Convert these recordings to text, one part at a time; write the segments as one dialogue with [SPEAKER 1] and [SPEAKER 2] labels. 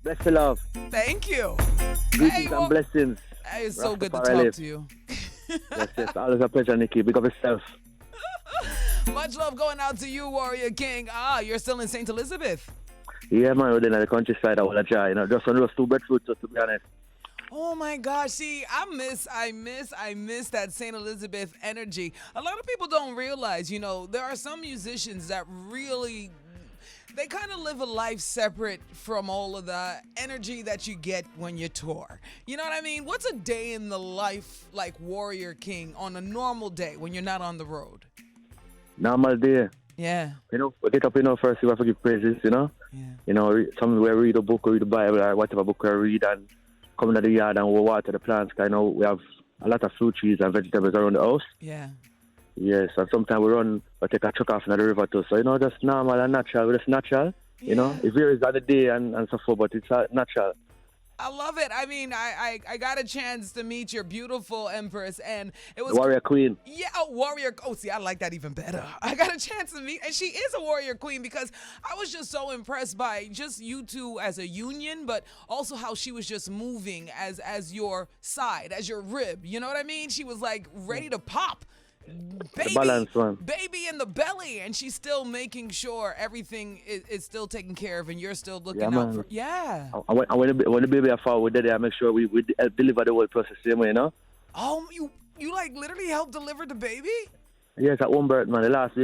[SPEAKER 1] Bless the love.
[SPEAKER 2] Thank you. Hey,
[SPEAKER 1] Greetings and
[SPEAKER 2] well,
[SPEAKER 1] blessings.
[SPEAKER 2] it's so good to
[SPEAKER 1] Rastafari
[SPEAKER 2] talk
[SPEAKER 1] live.
[SPEAKER 2] to you.
[SPEAKER 1] Yes, yes. Always a pleasure, Nikki. Big up yourself.
[SPEAKER 2] Much love going out to you, Warrior King. You're still in St. Elizabeth.
[SPEAKER 1] Yeah, man. We're in the countryside. I want to try. Just on those two breadfruits, to be honest.
[SPEAKER 2] Oh my gosh, see, I miss that St. Elizabeth energy. A lot of people don't realize, there are some musicians that really they kind of live a life separate from all of the energy that you get when you tour. You know what I mean? What's a day in the life like Warrior King on a normal day when you're not on the road?
[SPEAKER 1] Normal day.
[SPEAKER 2] Yeah.
[SPEAKER 1] We get up, first we have to give praises,
[SPEAKER 2] Yeah.
[SPEAKER 1] Somewhere read a book or read the Bible or whatever book we read and come into the yard and we water the plants. 'Cause, we have a lot of fruit trees and vegetables around the house.
[SPEAKER 2] Yeah.
[SPEAKER 1] Yes, and sometimes we take a truck off in the river too. So, just normal and natural. We're just natural,
[SPEAKER 2] Yeah.
[SPEAKER 1] It varies on the day and so forth, but it's natural.
[SPEAKER 2] I love it. I mean, I got a chance to meet your beautiful Empress, and it was
[SPEAKER 1] The warrior queen.
[SPEAKER 2] yeah, a warrior. Oh, see, I like that even better. I got a chance to meet, and she is a warrior queen because I was just so impressed by just you two as a union, but also how she was just moving as your side, as your rib. You know what I mean? She was like ready to pop.
[SPEAKER 1] The balance one.
[SPEAKER 2] Baby in the belly, and she's still making sure everything is still taken care of, and you're still looking
[SPEAKER 1] Yeah,
[SPEAKER 2] out
[SPEAKER 1] man.
[SPEAKER 2] for. Yeah.
[SPEAKER 1] And when the baby are forward, I make sure we help deliver the whole process same way.
[SPEAKER 2] Oh, you like literally helped deliver the baby?
[SPEAKER 1] Yes, at home birth, man. The last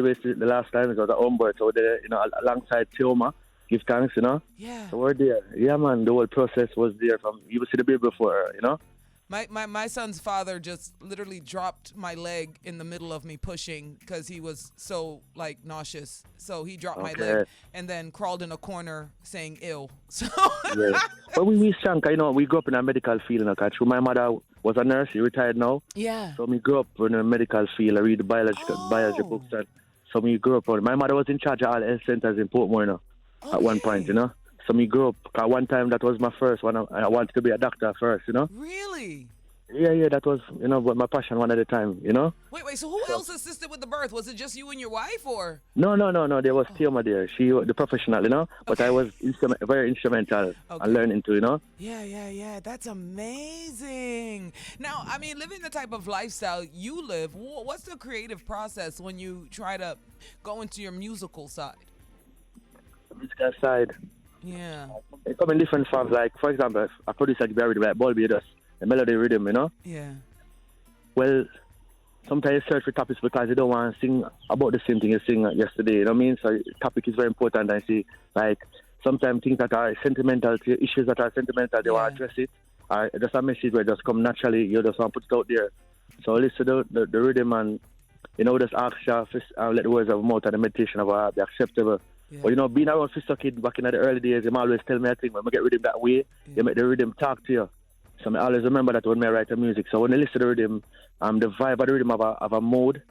[SPEAKER 1] time it was at home birth, so there, alongside Tioma, give thanks.
[SPEAKER 2] Yeah.
[SPEAKER 1] So we're there. Yeah, man. The whole process was there from you see the baby before her.
[SPEAKER 2] My son's father just literally dropped my leg in the middle of me pushing because he was so like nauseous. So he dropped my leg and then crawled in a corner saying ill. So
[SPEAKER 1] Yes. But we strong, we grew up in a medical field, My mother was a nurse, she retired now.
[SPEAKER 2] yeah.
[SPEAKER 1] So we grew up in a medical field. I read the biology books. And so we grew up on. My mother was in charge of all health centers in Portmore, at one point, So we grew up. 'Cause one time that was my first one. I wanted to be a doctor first.
[SPEAKER 2] Really?
[SPEAKER 1] Yeah, that was, but my passion one at a time,
[SPEAKER 2] Wait. So who else assisted with the birth? Was it just you and your wife, or?
[SPEAKER 1] No. There was Tioma there. She was the professional, but I was very instrumental and learning to.
[SPEAKER 2] Yeah. That's amazing. Now, I mean, living the type of lifestyle you live, what's the creative process when you try to go into your musical side?
[SPEAKER 1] Musical side.
[SPEAKER 2] Yeah.
[SPEAKER 1] It come in different forms. Like, for example, if a producer give me like Barbados, the melody rhythm,
[SPEAKER 2] Yeah.
[SPEAKER 1] Well, sometimes you search for topics because you don't want to sing about the same thing you sing yesterday. You know what I mean? So topic is very important. I see, like, sometimes things that are sentimental, issues that are sentimental, they want to address it. Or just a message where it just come naturally, you just want to put it out there. So listen to the rhythm and, just ask you, let the words of mouth and the meditation of our heart be acceptable.
[SPEAKER 2] Yeah.
[SPEAKER 1] But, being around Sister Kid back in the early days, him always tell me a thing, when I get rhythm that way, you make the rhythm talk to you. So I always remember that when I write the music. So when I listen to the rhythm, the vibe of the rhythm of a mode,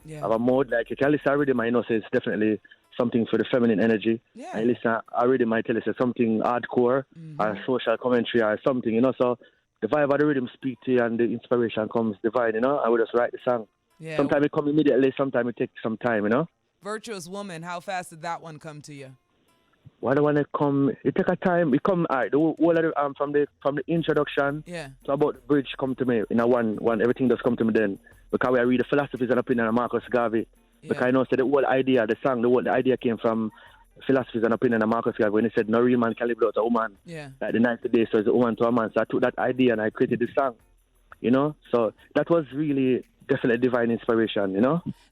[SPEAKER 1] like you can listen to a rhythm, say it's definitely something for the feminine energy.
[SPEAKER 2] Yeah.
[SPEAKER 1] And listen to a rhythm, I tell you, say something hardcore or social commentary or something, So the vibe of the rhythm speak to you and the inspiration comes divine, I would just write the song.
[SPEAKER 2] Yeah.
[SPEAKER 1] Sometimes it come immediately, sometimes it takes some time,
[SPEAKER 2] Virtuous Woman, how fast did that one come to you?
[SPEAKER 1] Why do I want to come? It take a time. It come the whole of the, from the introduction to about the bridge come to me in a one everything does come to me then because I read the philosophies and opinion of Marcus Garvey because I know the whole idea the song the idea came from philosophies and opinion of Marcus Garvey when he said no real man can live without a woman like the 90 days so it's a woman to a man so I took that idea and I created the song so that was really definitely divine inspiration,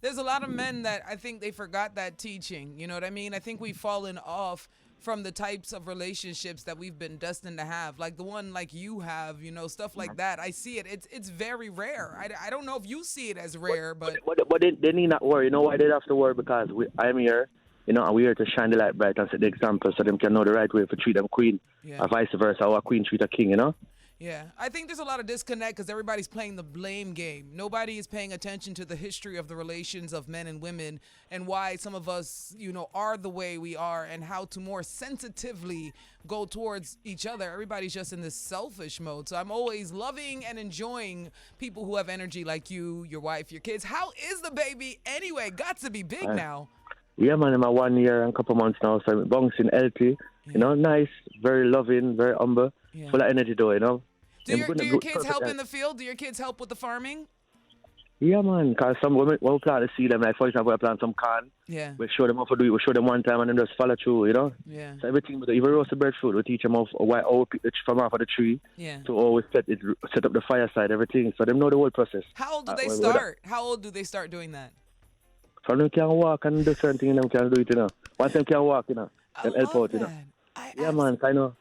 [SPEAKER 2] There's a lot of men that I think they forgot that teaching. You know what I mean? I think we've fallen off from the types of relationships that we've been destined to have, like the one like you have, stuff like that. I see it. It's very rare. I don't know if you see it as rare, but
[SPEAKER 1] they need not worry. You know why they have to worry? Because I'm here, and we're here to shine the light bright and set the example so them can know the right way to treat them queen, or vice versa, or a queen treat a king,
[SPEAKER 2] Yeah, I think there's a lot of disconnect because everybody's playing the blame game. Nobody is paying attention to the history of the relations of men and women and why some of us, are the way we are and how to more sensitively go towards each other. Everybody's just in this selfish mode. So I'm always loving and enjoying people who have energy like you, your wife, your kids. How is the baby anyway? Got to be big now.
[SPEAKER 1] Yeah, man, I'm a 1 year and a couple months now, so I'm bouncing healthy. Yeah. You know, nice, very loving, very humble, full of energy though, you know.
[SPEAKER 2] Do your kids help in the field? Do your kids help with the farming?
[SPEAKER 1] Yeah, man, because when we plant to see them, like, for example, we plant some corn.
[SPEAKER 2] Yeah.
[SPEAKER 1] We show them how to do it. We show them one time and then just follow through, you know?
[SPEAKER 2] Yeah.
[SPEAKER 1] So everything, even roasted breadfruit, we teach them how to pick the from off of the tree.
[SPEAKER 2] Yeah.
[SPEAKER 1] To always set up the fireside, everything. So them know the whole process.
[SPEAKER 2] How old do they start? How old do they start doing that?
[SPEAKER 1] From them can walk and do certain things, them can do it, you know. Once them can walk, you know. Them help out, you know. Yeah, man, I know.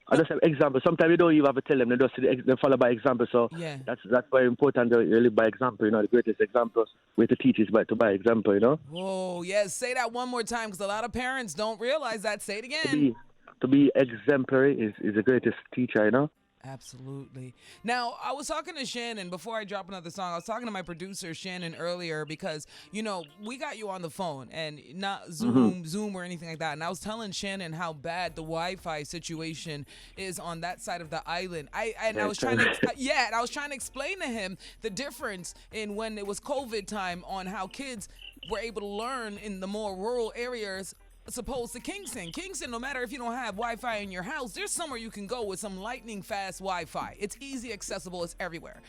[SPEAKER 1] I just have example. Sometimes you don't even have to tell them. They just they follow by example. So that's very important. You live by example. You know, the greatest example way to teach is by example. You know.
[SPEAKER 2] Whoa, yes. Say that one more time, because a lot of parents don't realize that. Say it again.
[SPEAKER 1] To be exemplary is the greatest teacher. You know.
[SPEAKER 2] Absolutely. Now, I was talking to Shannon before I drop another song. I was talking to my producer, Shannon, earlier because, you know, we got you on the phone and not Zoom or anything like that. And I was telling Shannon how bad the Wi-Fi situation is on that side of the island. I was trying to explain to him the difference in when it was COVID time on how kids were able to learn in the more rural areas as opposed to Kingston. Kingston, no matter if you don't have Wi-Fi in your house, there's somewhere you can go with some lightning fast Wi-Fi. It's easy, accessible, it's everywhere.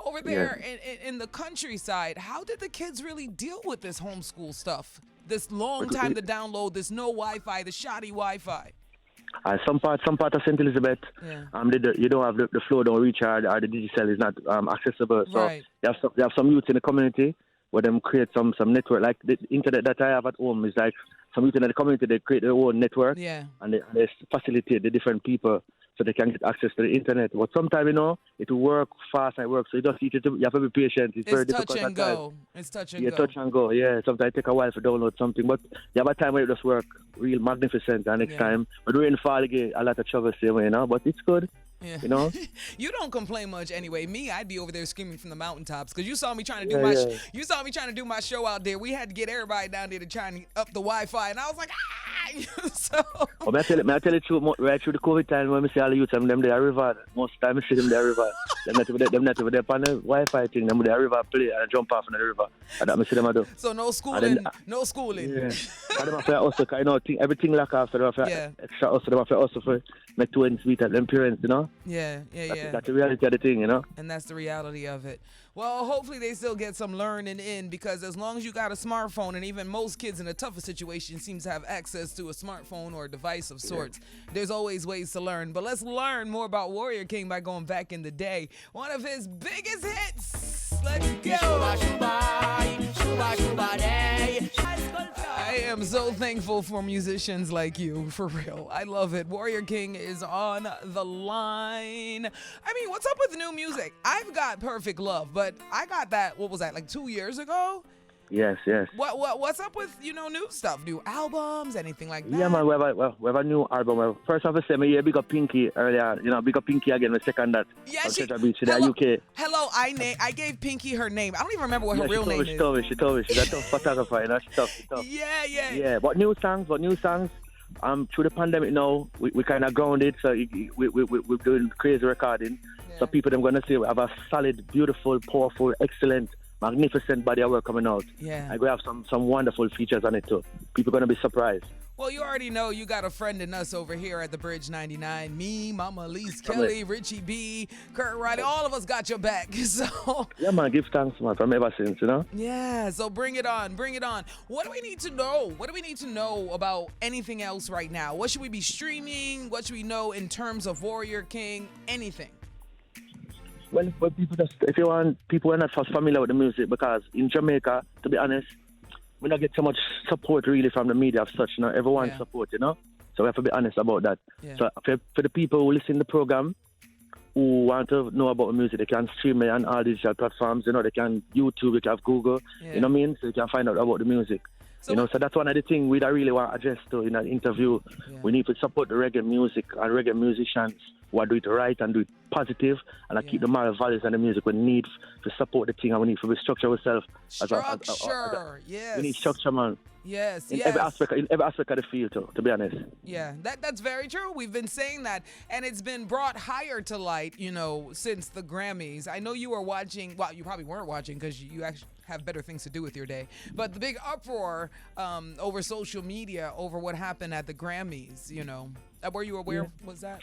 [SPEAKER 2] Over there in the countryside, how did the kids really deal with this homeschool stuff? This long time to download, this no Wi-Fi, the shoddy Wi-Fi.
[SPEAKER 1] Some part of St. Elizabeth, you don't have the flow don't reach or the digital is not accessible. So you have some youth in the community where them create some network. Like the internet that I have at home is like some youth in the community, they create their own network and they facilitate the different people so they can get access to the internet. But sometimes, you know, it will work fast and it works. So you just you have to be patient. It's very difficult.
[SPEAKER 2] It's touch and go.
[SPEAKER 1] Yeah, touch and go. Yeah, sometimes it take a while to download something. But you have a time where it just work real magnificent. And next time, but rain fall again, a lot of trouble same way, you know. But it's good. Yeah. You know,
[SPEAKER 2] you don't complain much anyway. Me, I'd be over there screaming from the mountaintops because you saw me trying to do you saw me trying to do my show out there. We had to get everybody down there to try and up the Wi-Fi, and I was like, so.
[SPEAKER 1] Well, may I tell you true, right through the COVID time when we see all the youth and them there river. Most time I see them there river. them not over there on the Wi-Fi thing. Them there river play and jump off in the river. And that I see them do.
[SPEAKER 2] So no schooling, no schooling.
[SPEAKER 1] Yeah. And them after also, you know, everything lack after them after extra also them after also for make two ends meet at them parents, you know.
[SPEAKER 2] Yeah.
[SPEAKER 1] That's the reality of the thing, you know.
[SPEAKER 2] And that's the reality of it. Well, hopefully they still get some learning in because as long as you got a smartphone, and even most kids in a tougher situation seems to have access to a smartphone or a device of sorts, there's always ways to learn. But let's learn more about Warrior King by going back in the day. One of his biggest hits. Let's go. I am so thankful for musicians like you, for real. I love it. Warrior King is on the line. I mean, what's up with new music? I've got Perfect Love, but I got that, what was that, like 2 years ago?
[SPEAKER 1] Yes.
[SPEAKER 2] What's up with, new stuff, new albums, anything like that?
[SPEAKER 1] Yeah, man, we have a new album. First off, I say, big up Pinky earlier. Big up Pinky again, the second that.
[SPEAKER 2] Yeah,
[SPEAKER 1] UK.
[SPEAKER 2] Hello, I gave Pinky her name. I don't even remember what her real name is.
[SPEAKER 1] She told me. She's a tough photographer, you know. She's tough.
[SPEAKER 2] Yeah.
[SPEAKER 1] Yeah, but new songs. Through the pandemic now, we kind of grounded, so we're doing crazy recording. Yeah. So people, I'm going to say, we have a solid, beautiful, powerful, excellent, magnificent body of work coming out.
[SPEAKER 2] Yeah.
[SPEAKER 1] And we have some wonderful features on it too. People are going to be surprised.
[SPEAKER 2] Well, you already know you got a friend in us over here at the Bridge 99. Me, Mama Elise Kelly, Richie B, Kurt Riley, all of us got your back. So
[SPEAKER 1] yeah, man, give thanks, man, from ever since, you know?
[SPEAKER 2] Yeah, so bring it on. What do we need to know? What do we need to know about anything else right now? What should we be streaming? What should we know in terms of Warrior King? Anything?
[SPEAKER 1] Well, if you want, people are not first familiar with the music because in Jamaica, to be honest, we don't get so much support really from the media of such, everyone support, So we have to be honest about that. Yeah. So for the people who listen to the program, who want to know about the music, they can stream it on all digital platforms, they can YouTube, they can have Google, you know what I mean? So you can find out about the music. So that's one of the things we really want to address to in an interview. Yeah. We need to support the reggae music and reggae musicians who do it right and do it positive, and I keep the moral values and the music we need to support the thing, and we need to restructure ourselves.
[SPEAKER 2] Yes.
[SPEAKER 1] We need structure, man.
[SPEAKER 2] Yes,
[SPEAKER 1] in every aspect of the field, to be honest.
[SPEAKER 2] Yeah, that's very true. We've been saying that, and it's been brought higher to light, since the Grammys. I know you were watching. Well, you probably weren't watching because you actually have better things to do with your day. But the big uproar over social media over what happened at the Grammys. Were you aware? Was that?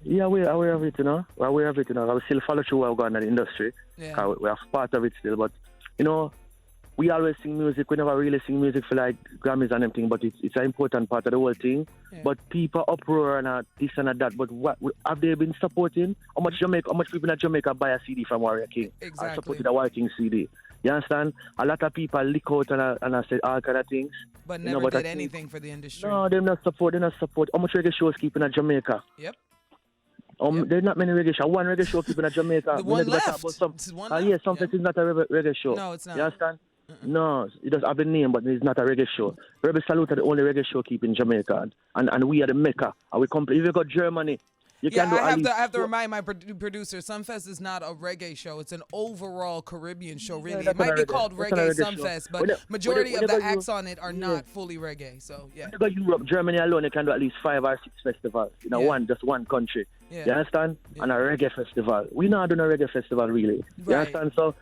[SPEAKER 1] Yeah, we're aware of it. We're aware of it. I will still follow through what going on in the industry.
[SPEAKER 2] Yeah.
[SPEAKER 1] We are part of it still, but we always sing music. We never really sing music for like Grammys and everything, but it's an important part of the whole thing. Yeah. But people uproar and this and that. But what have they been supporting? How much people in Jamaica buy a CD from Warrior King?
[SPEAKER 2] Exactly.
[SPEAKER 1] I supported a Warrior King CD. You understand? A lot of people lick out and I said all kind of things.
[SPEAKER 2] But never did anything for the industry.
[SPEAKER 1] No, they're not support. How much reggae shows keeping in Jamaica?
[SPEAKER 2] Yep.
[SPEAKER 1] There's not many reggae shows. One reggae show keeping in Jamaica.
[SPEAKER 2] The one left.
[SPEAKER 1] Yes, something is not a reggae show.
[SPEAKER 2] No, it's not.
[SPEAKER 1] You understand? No, it does have a name, but it's not a reggae show. Rebel Salute are the only reggae show keeping in Jamaica, and we are the Mecca. And we if you got Germany, you can do.
[SPEAKER 2] I have to remind my producer, Sunfest is not a reggae show. It's an overall Caribbean show, really. It might be called Reggae Sunfest, but majority of the acts on it are not fully reggae. So yeah.
[SPEAKER 1] When you go Europe, Germany alone, you can do at least 5 or 6 festivals in just one country.
[SPEAKER 2] Yeah.
[SPEAKER 1] You understand? Yeah. And a reggae festival. We not doing a reggae festival really.
[SPEAKER 2] Right.
[SPEAKER 1] You understand? So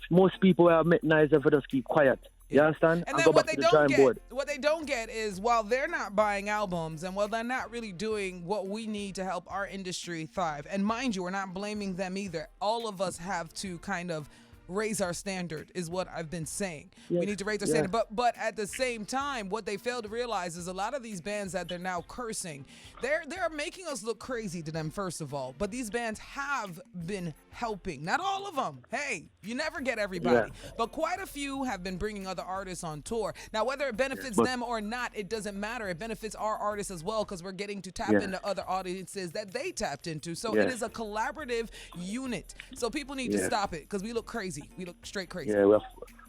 [SPEAKER 1] most people are nice if they just keep quiet. You understand?
[SPEAKER 2] And then what they don't get is while they're not buying albums and while they're not really doing what we need to help our industry thrive, and mind you, we're not blaming them either. All of us have to kind of raise our standard is what I've been saying. Yes. We need to raise our standard. But at the same time, what they fail to realize is a lot of these bands that they're now cursing, they're making us look crazy to them, first of all. But these bands have been helping. Not all of them. Hey, you never get everybody. Yeah. But quite a few have been bringing other artists on tour. Now, whether it benefits them or not, it doesn't matter. It benefits our artists as well because we're getting to tap into other audiences that they tapped into. So it is a collaborative unit. So people need to stop it because we look crazy. We look straight crazy.
[SPEAKER 1] Yeah, well,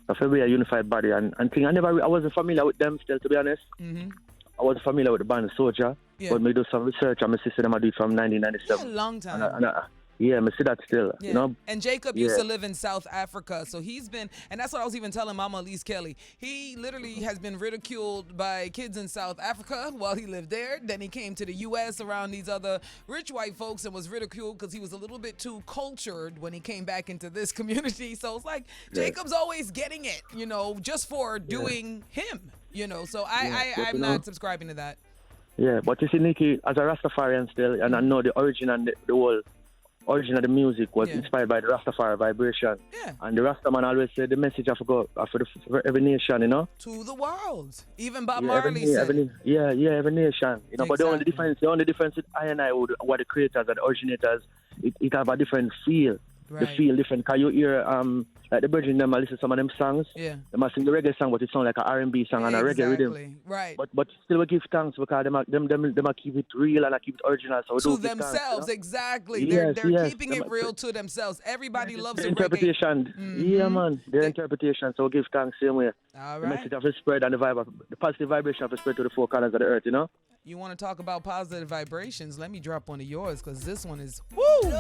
[SPEAKER 1] I feel we're a unified body. And thing, I wasn't familiar with them still, to be honest.
[SPEAKER 2] Mm-hmm.
[SPEAKER 1] I wasn't familiar with the band Soldier. Yeah. But me do some research and my sister them I do it from 1997.
[SPEAKER 2] Yeah, a long time.
[SPEAKER 1] And I see that still.
[SPEAKER 2] Yeah. And Jacob used to live in South Africa, so he's been, and that's what I was even telling Mama Elise Kelly. He literally has been ridiculed by kids in South Africa while he lived there. Then he came to the U.S. around these other rich white folks and was ridiculed because he was a little bit too cultured when he came back into this community. So it's like Jacob's always getting it, just for doing him, So I'm not subscribing to that.
[SPEAKER 1] Yeah, but you see, Nikki, as a Rastafarian still, and I know the origin and the whole origin of the music was inspired by the Rastafari vibration.
[SPEAKER 2] Yeah.
[SPEAKER 1] And the Rastaman always said the message I forgot for every nation,
[SPEAKER 2] To the world. Even Bob Marley said.
[SPEAKER 1] Every nation. Exactly. But the only difference with I and I, what the creators and the originators, it have a different feel.
[SPEAKER 2] Right.
[SPEAKER 1] The feel different. Because you hear like the Virgin them, I listen to some of them songs.
[SPEAKER 2] Yeah.
[SPEAKER 1] They might sing the reggae song, but it sounds like an R&B song and a reggae rhythm.
[SPEAKER 2] Right.
[SPEAKER 1] But still we give thanks because them keep it real and keep it original. So
[SPEAKER 2] to themselves, exactly. They're keeping it real to themselves. Everybody loves the
[SPEAKER 1] interpretation.
[SPEAKER 2] Reggae.
[SPEAKER 1] Yeah, man. Their interpretation. So we give thanks same way.
[SPEAKER 2] All right.
[SPEAKER 1] The message of the spread and the positive vibration of the spread to the 4 corners of the earth,
[SPEAKER 2] You want to talk about positive vibrations? Let me drop one of yours because this one is woo.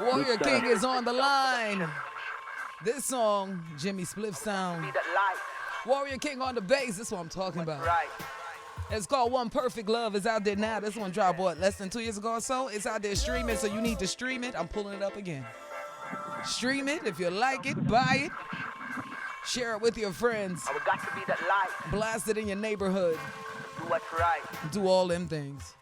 [SPEAKER 2] Warrior King is on the line. This song, Jimmy Spliff sound. Warrior King on the bass. This is what I'm talking about. It's called One Perfect Love. It's out there now. This one dropped, less than 2 years ago or so? It's out there streaming, so you need to stream it. I'm pulling it up again. Stream it. If you like it, buy it. Share it with your friends.
[SPEAKER 3] I got to be that light.
[SPEAKER 2] Blast it in your neighborhood.
[SPEAKER 3] Do what's right.
[SPEAKER 2] Do all them things.